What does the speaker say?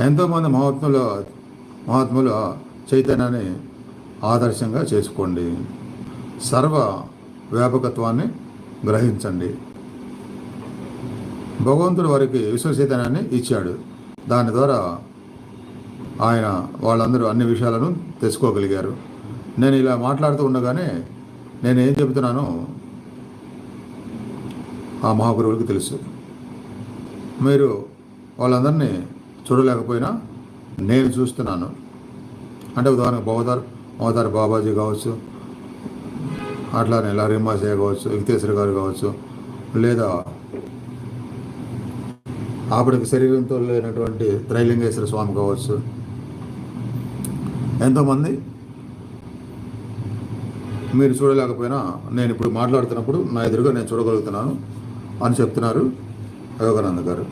ఎంతోమంది మహాత్ముల చైతన్యాన్ని ఆదర్శంగా చేసుకోండి. సర్వ వ్యాపకత్వాన్ని గ్రహించండి. భగవంతుడు వారికి విశ్వచైతన్యాన్ని ఇచ్చాడు. దాని ద్వారా వాళ్ళందరూ అన్ని విషయాలను తెలుసుకోగలిగారు. నేను ఇలా మాట్లాడుతూ ఉండగానే నేను ఏం చెబుతున్నానో ఆ మహాగురువులకు తెలుసు. మీరు వాళ్ళందరినీ చూడలేకపోయినా నేను చూస్తున్నాను. అంటే ఉదాహరణకు అవతార్ బాబాజీ కావచ్చు, అట్లానే లారీ మాసయ్య కావచ్చు, వెంకటేశ్వర గారు కావచ్చు, లేదా ఆపడికి శరీరంతో లేనటువంటి త్రైలింగేశ్వర స్వామి కావచ్చు, ఎంతోమంది మీరు చూడలేకపోయినా నేను ఇప్పుడు మాట్లాడుతున్నప్పుడు నా ఎదురుగా నేను చూడగలుగుతున్నాను అని చెప్తున్నారు యోగానంద గారు.